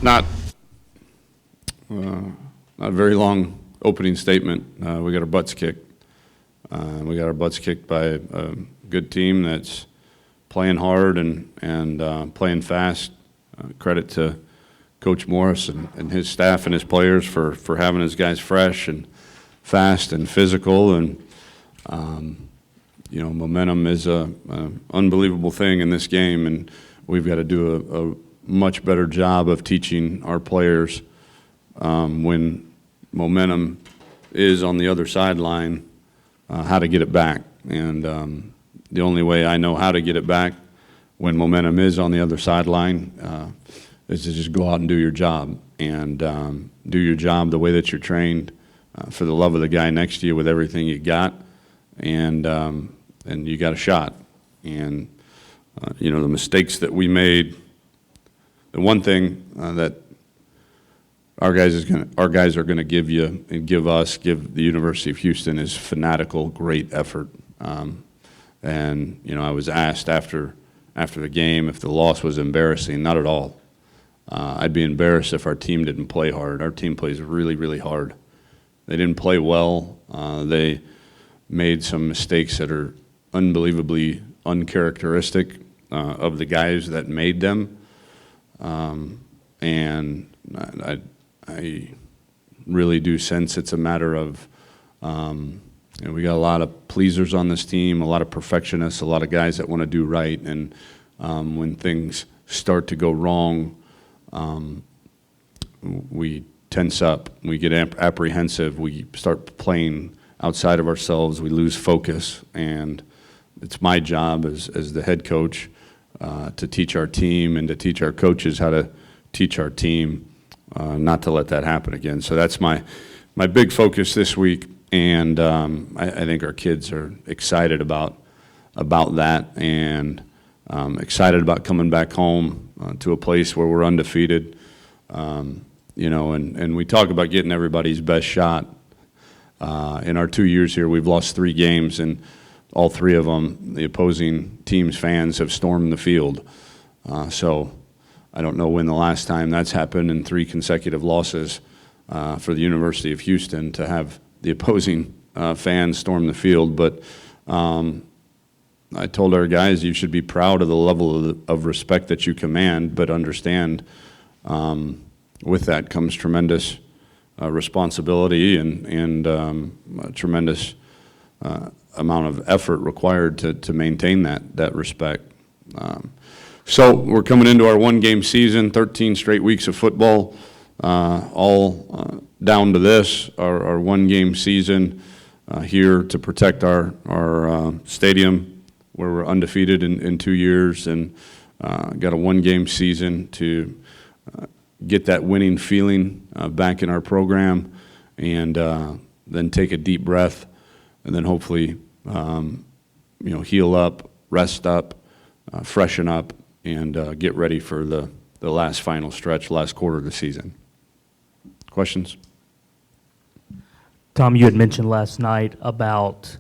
Not a very long opening statement. We got our butts kicked. We got our butts kicked by a good team that's playing hard and playing fast. Credit to Coach Morris and his staff and his players for having his guys fresh and fast and physical. And momentum is an unbelievable thing in this game, and we've got to do a much better job of teaching our players when momentum is on the other sideline, how to get it back. And the only way I know how to get it back when momentum is on the other sideline is to just go out and do your job, and do your job the way that you're trained, for the love of the guy next to you with everything you got, and you got a shot. And the mistakes that we made, the one thing that our guys are going to give you and give the University of Houston is fanatical, great effort. And I was asked after the game if the loss was embarrassing. Not at all. I'd be embarrassed if our team didn't play hard. Our team plays really, really hard. They didn't play well. They made some mistakes that are unbelievably uncharacteristic of the guys that made them. And I really do sense it's a matter of, we got a lot of pleasers on this team, a lot of perfectionists, a lot of guys that want to do right. And when things start to go wrong, we tense up, we get apprehensive, we start playing outside of ourselves, we lose focus. And it's my job as the head coach to teach our team and to teach our coaches how to teach our team not to let that happen again. So that's my big focus this week, and I think our kids are excited about that, and excited about coming back home to a place where we're undefeated. And we talk about getting everybody's best shot. In our 2 years here, we've lost 3 games, and all 3 of them, the opposing team's fans have stormed the field. So I don't know when the last time that's happened in 3 consecutive losses for the University of Houston to have the opposing fans storm the field. But I told our guys, you should be proud of the level of respect that you command, but understand with that comes tremendous responsibility and a tremendous amount of effort required to maintain that respect. So we're coming into our 1-game season, 13 straight weeks of football, all down to this, our 1-game season here to protect our stadium where we're undefeated in 2 years, and got a 1-game season to get that winning feeling back in our program, and then take a deep breath, and then hopefully heal up, rest up, freshen up, and get ready for the last final stretch, last quarter of the season. Questions? Tom, you had mentioned last night about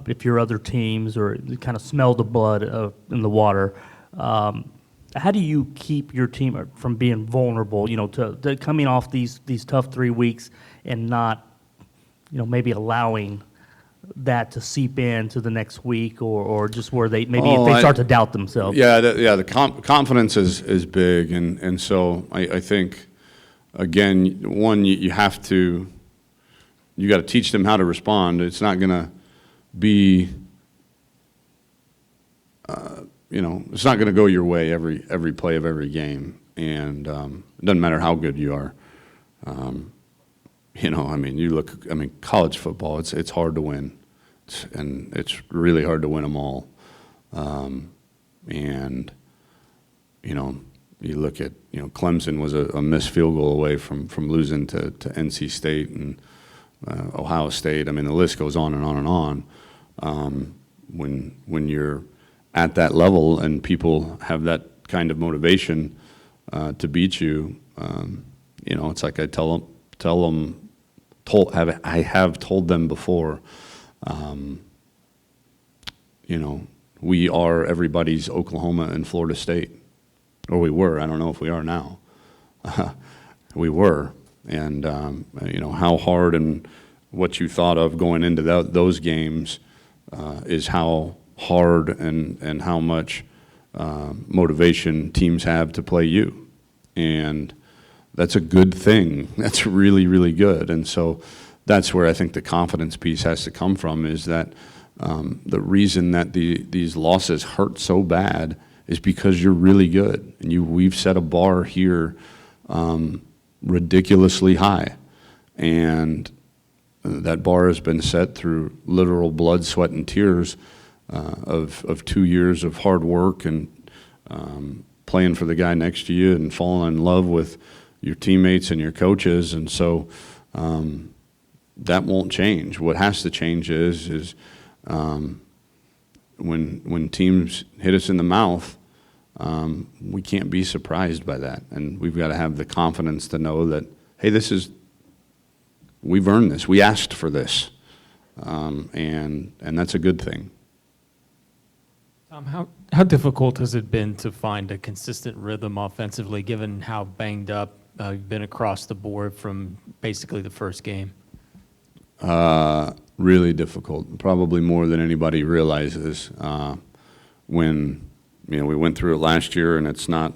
if your other teams or you kind of smell the blood in the water. How do you keep your team from being vulnerable, to coming off these tough 3 weeks and not, maybe allowing that to seep into the next week, or just where they start to doubt themselves? The confidence is big, and so I think, again, one, you got to teach them how to respond. It's not going to be, it's not going to go your way every play of every game, and it doesn't matter how good you are. College football, it's hard to win, and it's really hard to win them all. You look at, Clemson was a missed field goal away from losing to NC State and Ohio State. The list goes on and on and on. When you're at that level and people have that kind of motivation to beat you, it's like I have told them before, we are everybody's Oklahoma and Florida State, or we were. I don't know if we are now. we were. And, how hard and what you thought of going into those games is how hard and how much motivation teams have to play you. And that's a good thing. That's really, really good. And so that's where I think the confidence piece has to come from, is that the reason that these losses hurt so bad is because you're really good. And we've set a bar here ridiculously high. And that bar has been set through literal blood, sweat, and tears of 2 years of hard work and playing for the guy next to you and falling in love with your teammates and your coaches. And so that won't change. What has to change is when teams hit us in the mouth, we can't be surprised by that. And we've got to have the confidence to know that, hey, we've earned this. We asked for this. And that's a good thing. How difficult has it been to find a consistent rhythm offensively, given how banged up you've been across the board from basically the first game? Really difficult, probably more than anybody realizes. When we went through it last year, and it's not,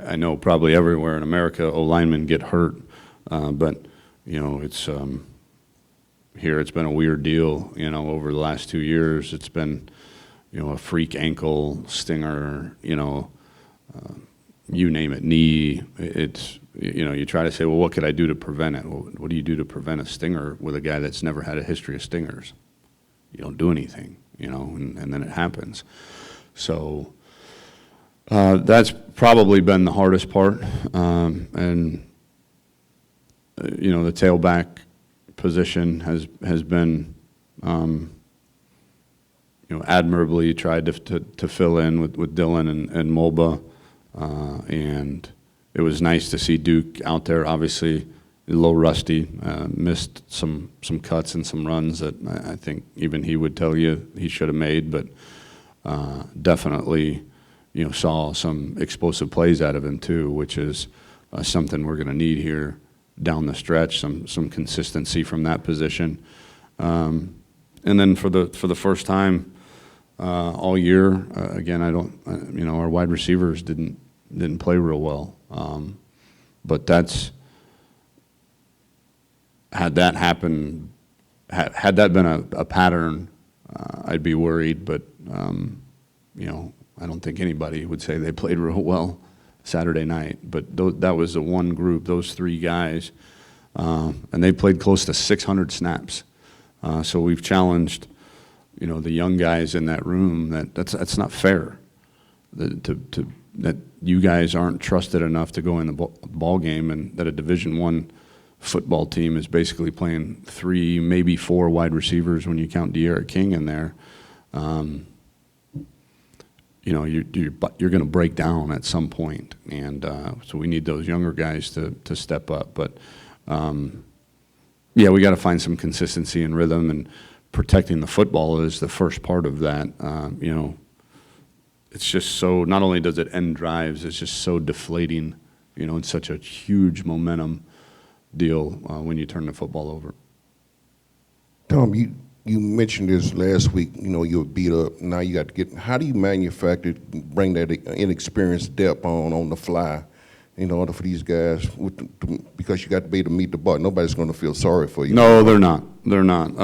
I know probably everywhere in America O-linemen get hurt, but it's here it's been a weird deal. Over the last 2 years, it's been a freak ankle, stinger, you name it, knee. It's you try to say, well, what could I do to prevent it? Well, what do you do to prevent a stinger with a guy that's never had a history of stingers? You don't do anything, and then it happens. So that's probably been the hardest part, and the tailback position has been admirably tried to fill in with Dylan and Mulba, and it was nice to see Duke out there. Obviously a little rusty, missed some cuts and some runs that I think even he would tell you he should have made, but definitely saw some explosive plays out of him too, which is something we're going to need here down the stretch, some consistency from that position. And then for the first time all year, again, our wide receivers didn't play real well. But had that happened, had that been a pattern, I'd be worried. But I don't think anybody would say they played real well Saturday night. But that was the one group, those three guys, and they played close to 600 snaps. So we've challenged, the young guys in that room that's not fair. That you guys aren't trusted enough to go in the ball game, and that a Division I football team is basically playing 3, maybe 4 wide receivers when you count De'Ara King in there. You're going to break down at some point, and so we need those younger guys to step up. But we got to find some consistency and rhythm, and protecting the football is the first part of that. It's just so, not only does it end drives, it's just so deflating, it's such a huge momentum deal when you turn the football over. Tom, you mentioned this last week, you were beat up. Now you got to how do you manufacture, bring that inexperienced depth on the fly in order for these guys, because you got to be able to meet the bar. Nobody's going to feel sorry for you. No, they're not. They're not.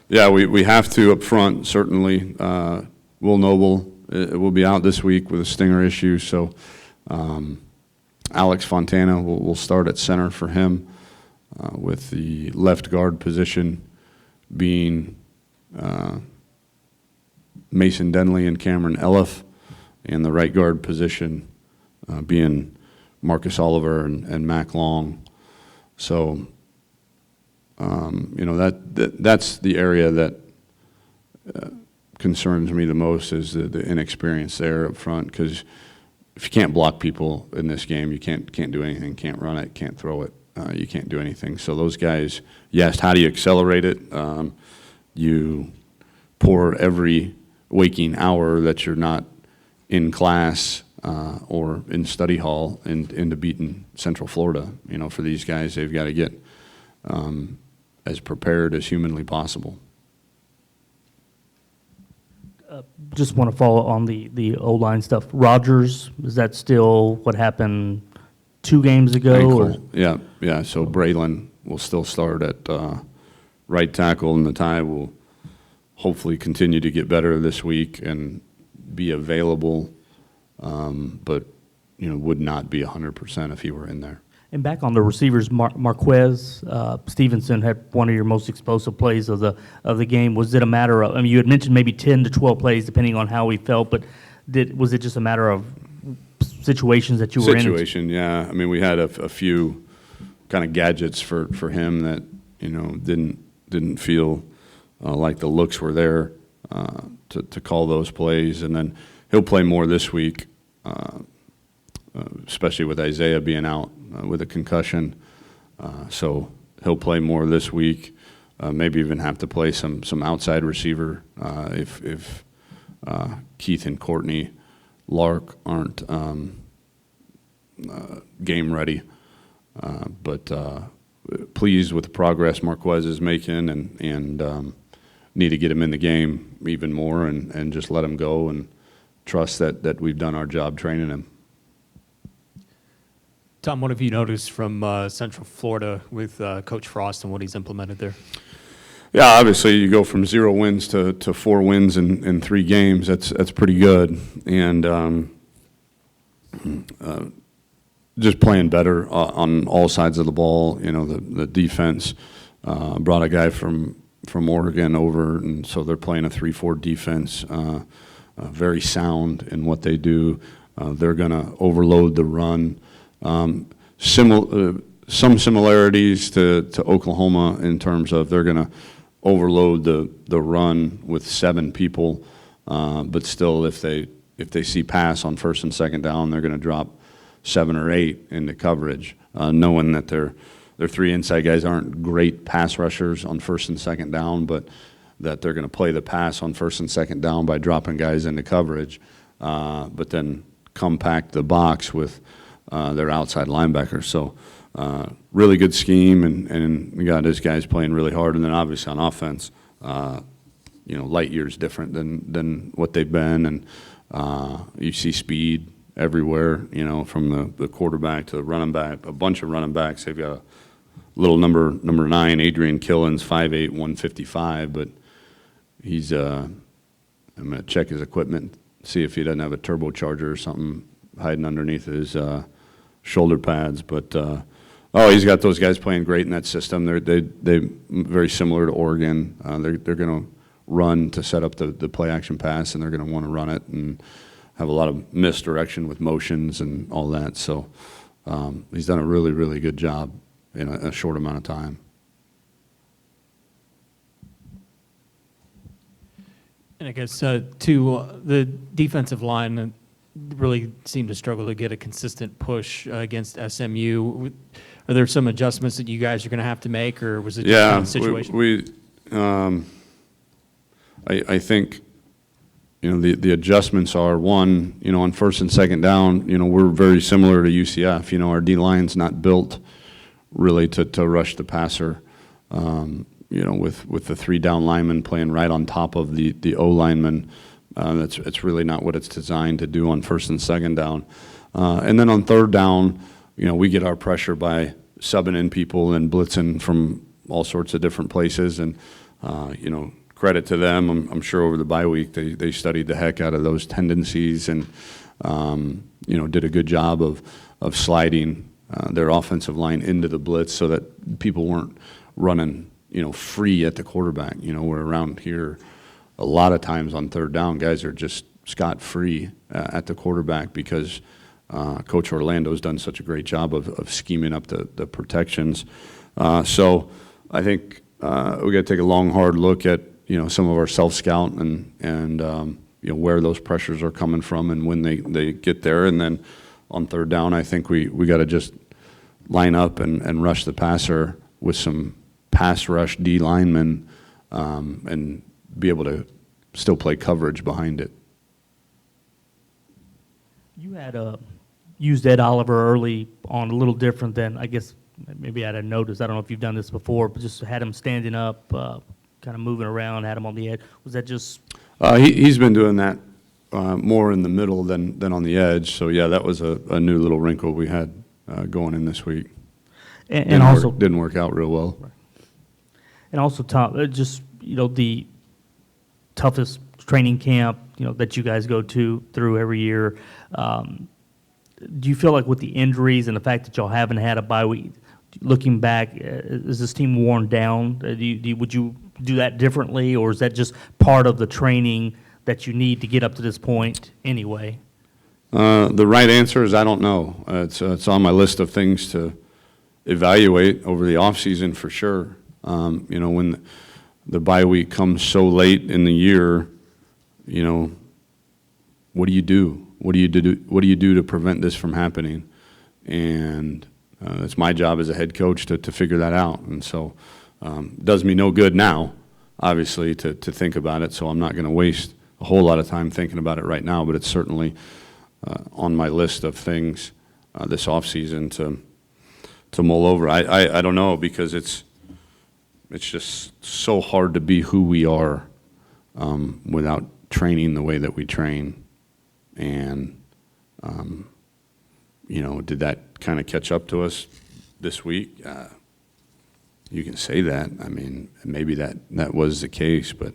We have to up front, certainly. Will Noble will be out this week with a stinger issue, so Alex Fontana will start at center for him, with the left guard position being Mason Denley and Cameron Elliff, and the right guard position being Marcus Oliver and Mac Long. So, that's the area that concerns me the most, is the inexperience there up front, because if you can't block people in this game, you can't do anything. Can't run it, can't throw it, you can't do anything. So those guys, yes, how do you accelerate it? You pour every waking hour that you're not in class or in study hall into beating Central Florida. For these guys, they've got to get as prepared as humanly possible. Just want to follow on the O-line stuff. Rogers, is that still what happened 2 games ago? Or? Ankle. Yeah. So Braylon will still start at right tackle, and the tie will hopefully continue to get better this week and be available, but would not be 100% if he were in there. And back on the receivers, Marquez Stevenson had one of your most explosive plays of the game. Was it a matter of? I mean, you had mentioned maybe 10 to 12 plays, depending on how he felt. But was it just a matter of situations that you were in? Situation, yeah. I mean, we had a few kind of gadgets for him that didn't feel like the looks were there to call those plays, and then he'll play more this week, especially with Isaiah being out with a concussion. So he'll play more this week. Maybe even have to play some outside receiver if Keith and Courtney Lark aren't game ready. But pleased with the progress Marquez is making, and need to get him in the game even more and just let him go and trust that we've done our job training him. Tom, what have you noticed from Central Florida with Coach Frost and what he's implemented there? Yeah, obviously you go from 0 wins to 4 wins in 3 games. That's pretty good, and just playing better on all sides of the ball. The defense brought a guy from Oregon over, and so they're playing a 3-4 defense. Very sound in what they do. They're going to overload the run. Some similarities to Oklahoma in terms of they're going to overload the run with 7 people, but still if they see pass on 1st and 2nd down, they're going to drop 7 or 8 into coverage, knowing that their 3 inside guys aren't great pass rushers on 1st and 2nd down, but that they're going to play the pass on 1st and 2nd down by dropping guys into coverage, but then compact the box with their outside linebackers. So really good scheme, and we got his guys playing really hard. And then obviously on offense, light years different than what they've been, and you see speed everywhere. From the quarterback to the running back, a bunch of running backs. They've got a little number 9, Adrian Killens, 5'8", 155, but he's. I'm gonna check his equipment, see if he doesn't have a turbocharger or something hiding underneath his shoulder pads, but he's got those guys playing great in that system. They very similar to Oregon. They're going to run to set up the play action pass, and they're going to want to run it and have a lot of misdirection with motions and all that. So he's done a really, really good job in a short amount of time. And I guess to the defensive line really seemed to struggle to get a consistent push against SMU. Are there some adjustments that you guys are going to have to make, or was it just kind of the situation? I think the adjustments are, one, on 1st and 2nd down, we're very similar to UCF. Our D line's not built really to rush the passer. With the 3 down linemen playing right on top of the O linemen. It's really not what it's designed to do on 1st and 2nd down. And then on 3rd down, we get our pressure by subbing in people and blitzing from all sorts of different places. And, credit to them. I'm sure over the bye week they studied the heck out of those tendencies and, did a good job of sliding their offensive line into the blitz so that people weren't running, free at the quarterback. We're around here a lot of times on 3rd down, guys are just scot-free at the quarterback because Coach Orlando's done such a great job of scheming up the protections. So I think we got to take a long, hard look at some of our self-scout and where those pressures are coming from and when they get there. And then on 3rd down, I think we got to just line up and rush the passer with some pass rush D linemen and be able to still play coverage behind it. You had used Ed Oliver early on a little different than, I guess, maybe I didn't notice. I don't know if you've done this before, but just had him standing up, kind of moving around, had him on the edge. Was that just, He's been doing that more in the middle than on the edge. So, yeah, that was a new little wrinkle we had going in this week. and also, Didn't work out real well. and also, Tom, just, the toughest training camp, that you guys go through every year. Do you feel like with the injuries and the fact that y'all haven't had a bye week, looking back, is this team worn down? Would you do that differently, or is that just part of the training that you need to get up to this point anyway? The right answer is I don't know. It's on my list of things to evaluate over the offseason for sure. When the bye week comes so late in the year, what do you do? What do you do to prevent this from happening? And it's my job as a head coach to figure that out. And so it does me no good now, obviously, to think about it. So I'm not going to waste a whole lot of time thinking about it right now, but it's certainly on my list of things this offseason to mull over. I don't know, because it's just so hard to be who we are without training the way that we train. And, did that kind of catch up to us this week? You can say that. I mean, maybe that was the case, but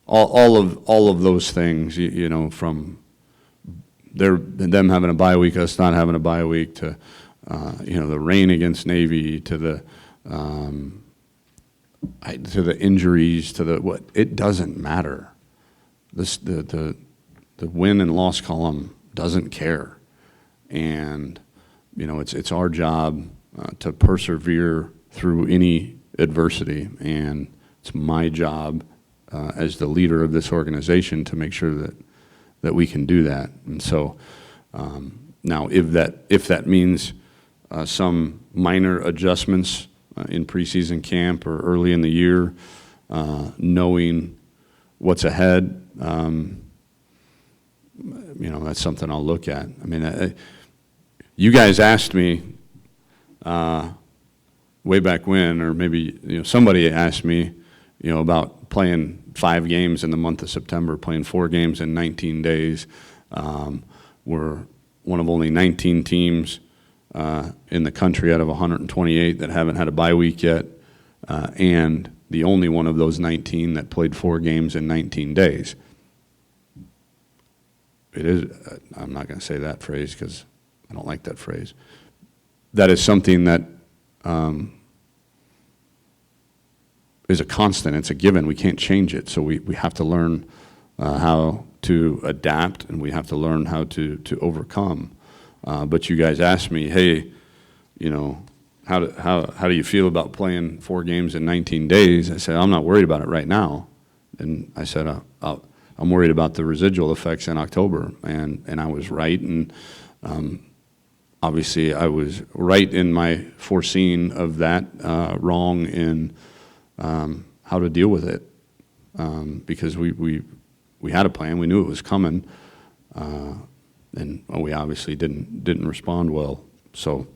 all of those things, from them having a bye week, us not having a bye week, to the rain against Navy, to the injuries, to what, it doesn't matter. The win and loss column doesn't care, and it's our job to persevere through any adversity, and it's my job as the leader of this organization to make sure that we can do that. And so now, if that means some minor adjustments in preseason camp or early in the year, knowing what's ahead, that's something I'll look at. I mean, you guys asked me way back when, or maybe somebody asked me, about playing 5 games in the month of September, playing 4 games in 19 days. We're one of only 19 teams in the country out of 128 that haven't had a bye week yet, and the only one of those 19 that played 4 games in 19 days. It is, I'm not going to say that phrase because I don't like that phrase. That is something that is a constant. It's a given. We can't change it. So we have to learn how to adapt, and we have to learn how to overcome. But you guys asked me, hey, how do you feel about playing 4 games in 19 days? I said, I'm not worried about it right now. And I said, I'm worried about the residual effects in October. And I was right. And obviously I was right in my foreseeing of that, wrong in how to deal with it. Because we had a plan. We knew it was coming. And we obviously didn't respond well. So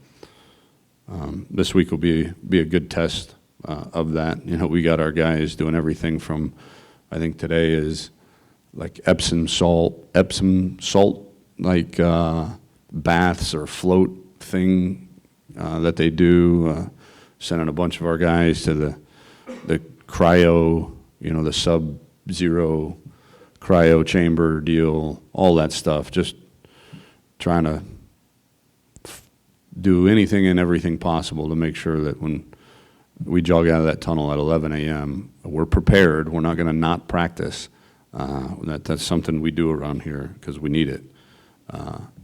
this week will be a good test of that. We got our guys doing everything from, I think today is like Epsom salt, like baths or float thing that they do. Sending a bunch of our guys to the cryo, the sub-zero cryo chamber deal, all that stuff. Just trying to do anything and everything possible to make sure that when we jog out of that tunnel at 11 a.m., we're prepared. We're not going to not practice. That's something we do around here because we need it.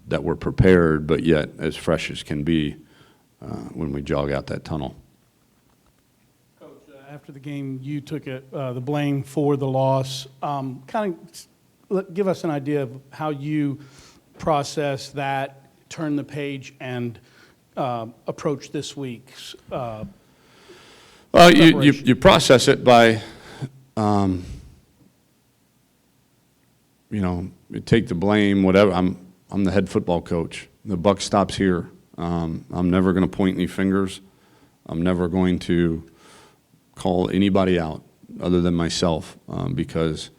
That we're prepared, but yet as fresh as can be when we jog out that tunnel. Coach, after the game, you took the blame for the loss. Give us an idea of how you process that, turn the page, and approach this week's you process it by Take the blame, whatever. I'm the head football coach. The buck stops here. I'm never going to point any fingers. I'm never going to call anybody out other than myself because,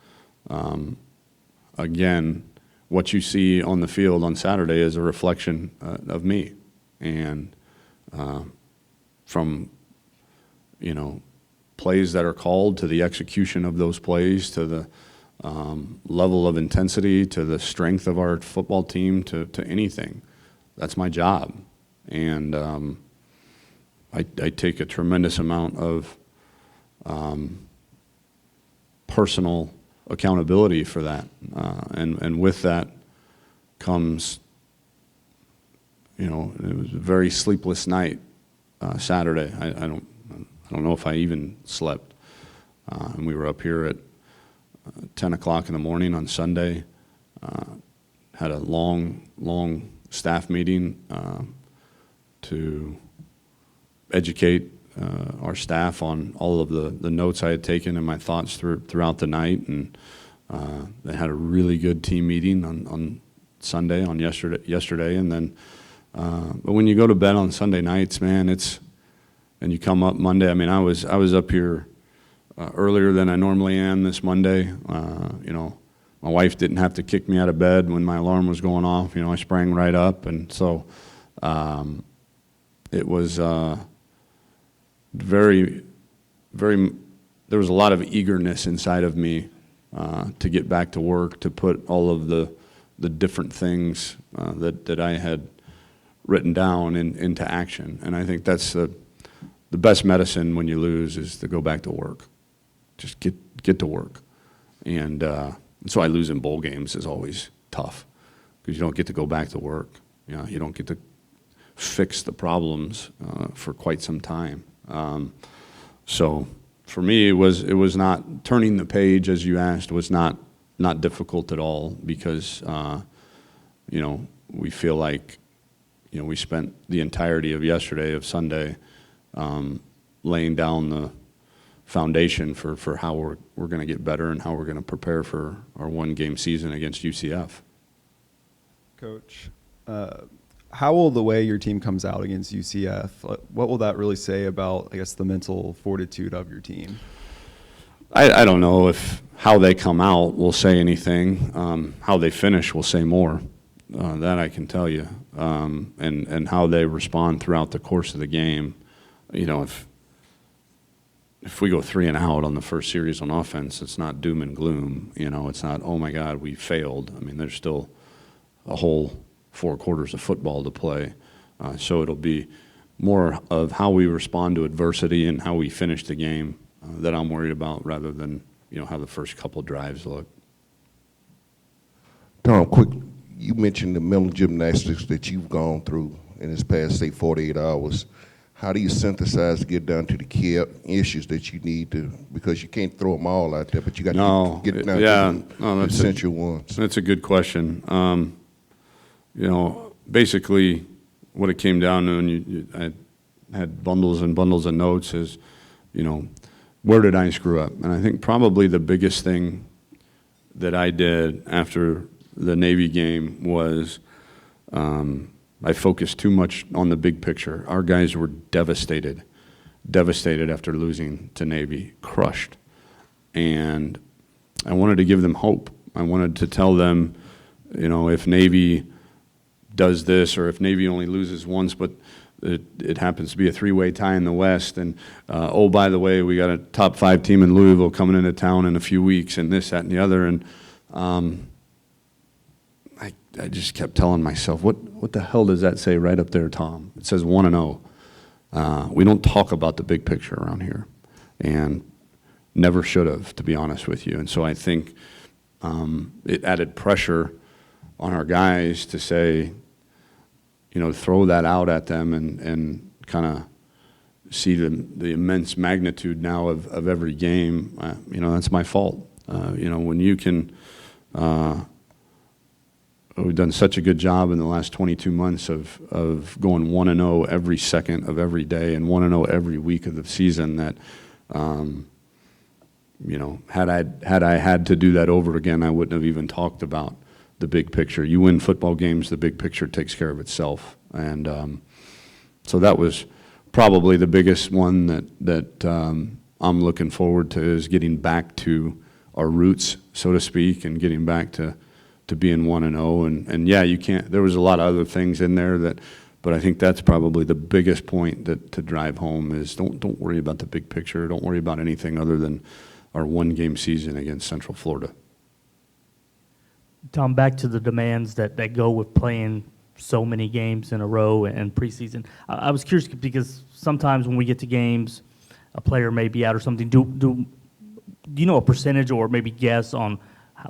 again, what you see on the field on Saturday is a reflection of me. And from, plays that are called to the execution of those plays to the level of intensity to the strength of our football team to anything. That's my job. And I take a tremendous amount of personal accountability for that. And with that comes, it was a very sleepless night Saturday. I don't know if I even slept. And we were up here at 10 o'clock in the morning on Sunday, had a long staff meeting to educate our staff on all of the notes I had taken and my thoughts throughout the night. And they had a really good team meeting on Sunday, on yesterday. And then, but when you go to bed on Sunday nights, man, and you come up Monday, I was up here earlier than I normally am this Monday. My wife didn't have to kick me out of bed when my alarm was going off. I sprang right up, and so it was very, very. There was a lot of eagerness inside of me to get back to work, to put all of the different things that I had written down into action, and I think that's the best medicine when you lose is to go back to work. Just get to work. And so I lose in bowl games is always tough because you don't get to go back to work. You don't get to fix the problems for quite some time. So for me, it was not turning the page, as you asked, was not difficult at all because we feel like we spent the entirety of yesterday, of Sunday, laying down the foundation for how we're going to get better and how we're going to prepare for our one-game season against UCF. Coach, how will the way your team comes out against UCF, what will that really say about, I guess, the mental fortitude of your team? I don't know if how they come out will say anything. How they finish will say more. That I can tell you. And how they respond throughout the course of the game. If we go 3 and out on the first series on offense, it's not doom and gloom. It's not, oh my God, we failed. There's still a whole 4 quarters of football to play. So it'll be more of how we respond to adversity and how we finish the game that I'm worried about rather than, how the first couple drives look. Tom, quick, you mentioned the mental gymnastics that you've gone through in this past, say, 48 hours. How do you synthesize to get down to the key issues that you need to, because you can't throw them all out there, but you got to get down to the essential ones? That's a good question. Basically what it came down to, and I had bundles and bundles of notes is, where did I screw up? And I think probably the biggest thing that I did after the Navy game was I focused too much on the big picture. Our guys were devastated after losing to Navy, crushed. And I wanted to give them hope. I wanted to tell them, if Navy does this or if Navy only loses once, but it happens to be a 3-way tie in the West, and oh, by the way, we got a top 5 team in Louisville coming into town in a few weeks, and this, that, and the other, and I just kept telling myself, what the hell does that say right up there, Tom? It says 1-0. We don't talk about the big picture around here, and never should have, to be honest with you. And so I think it added pressure on our guys to say, throw that out at them and kind of see the immense magnitude now of every game. That's my fault. When you can, we've done such a good job in the last 22 months of going 1-0 every second of every day and 1-0 every week of the season that, you know, had I had to do that over again, I wouldn't have even talked about the big picture. You win football games, the big picture takes care of itself. And so that was probably the biggest one that I'm looking forward to, is getting back to our roots, so to speak, and getting back to being 1-0. And yeah, you can't. There was a lot of other things in there but I think that's probably the biggest point to drive home is don't worry about the big picture. Don't worry about anything other than our one-game season against Central Florida. Tom, back to the demands that go with playing so many games in a row and preseason. I was curious because sometimes when we get to games, a player may be out or something. Do you know a percentage or maybe guess on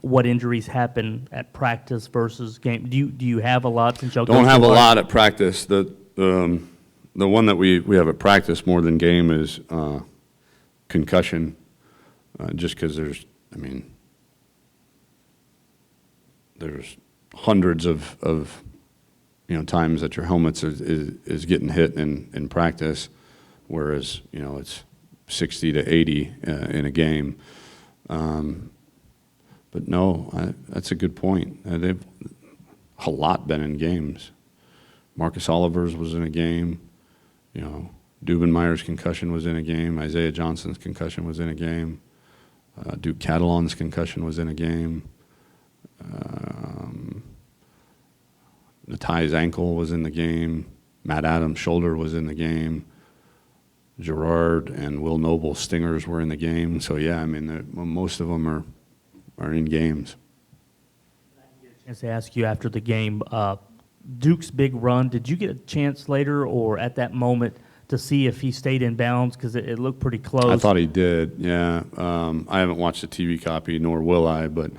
what injuries happen at practice versus game? Do you have a lot since y'all Don't have a lot at practice. The one that we have at practice more than game is concussion, just because there's hundreds of times that your helmets is getting hit in practice, whereas it's 60 to 80 in a game. But no, that's a good point. They've a lot been in games. Marcus Oliver's was in a game. Dubenmeyer's concussion was in a game. Isaiah Johnson's concussion was in a game. Duke Catalon's concussion was in a game. Natai's ankle was in the game. Matt Adams' shoulder was in the game. Gerard and Will Noble's stingers were in the game. So yeah, most of them are in games. I get a chance to ask you after the game, Duke's big run, did you get a chance later or at that moment to see if he stayed in bounds? Because it looked pretty close. I thought he did, yeah. I haven't watched the TV copy, nor will I, but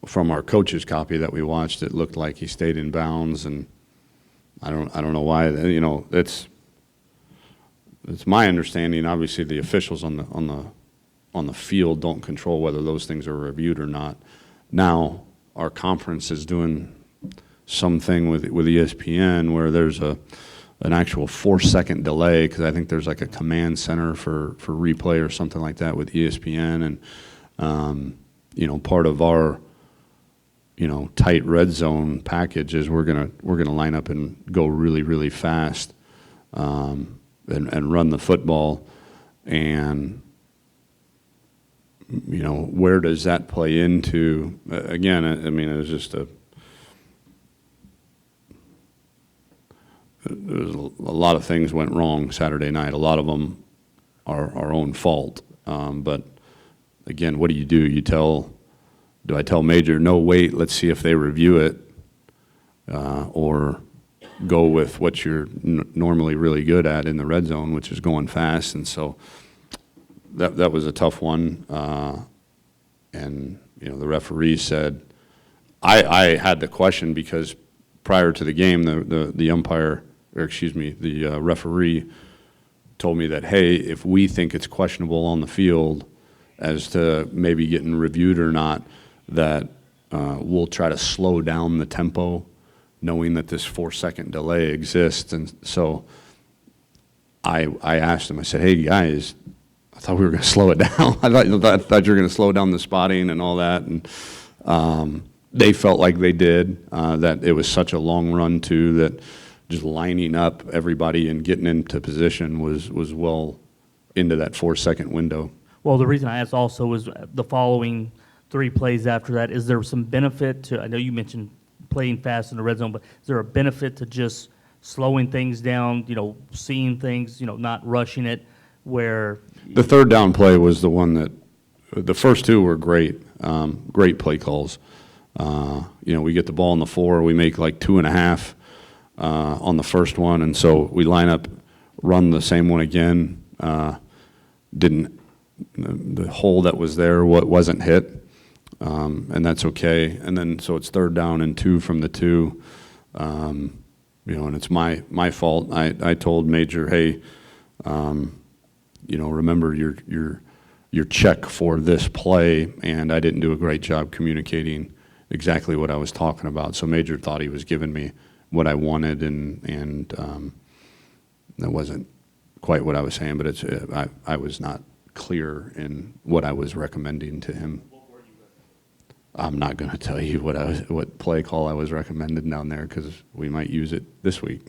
from our coach's copy that we watched, it looked like he stayed in bounds, and I don't know why. It's my understanding. Obviously, the officials on the field don't control whether those things are reviewed or not. Now, our conference is doing something with ESPN where there's an actual 4-second delay, because I think there's like a command center for replay or something like that with ESPN, and part of our tight red zone package is we're gonna line up and go really, really fast, and run the football. And where does that play into? Again, it was just there's a lot of things went wrong Saturday night. A lot of them are our own fault. But again, what do? Do I tell Major, no, wait, let's see if they review it, or go with what you're normally really good at in the red zone, which is going fast? And so that was a tough one. And the referee said, I had the question because prior to the game, the umpire, or excuse me, the referee told me that, hey, if we think it's questionable on the field as to maybe getting reviewed or not, that we'll try to slow down the tempo, knowing that this 4-second delay exists. And so I asked him, I said, hey, guys, I thought we were going to slow it down. I thought you were going to slow down the spotting and all that. And they felt like they did, that it was such a long run, too, that just lining up everybody and getting into position was well into that 4-second window. Well, the reason I asked also was the following 3 plays after that. Is there some benefit to, I know you mentioned playing fast in the red zone, but is there a benefit to just slowing things down, seeing things, not rushing it, where... The third down play was the one that, the first 2 were great, great play calls. We get the ball on the 4, we make like 2.5 on the first one, and so we line up, run the same one again. The hole that was there wasn't hit. And that's okay. And then, so it's 3rd down and 2 from the 2, and it's my fault. I told Major, hey, remember your check for this play, and I didn't do a great job communicating exactly what I was talking about. So Major thought he was giving me what I wanted, and that wasn't quite what I was saying, but I was not clear in what I was recommending to him. I'm not going to tell you what play call I was recommended down there because we might use it this week.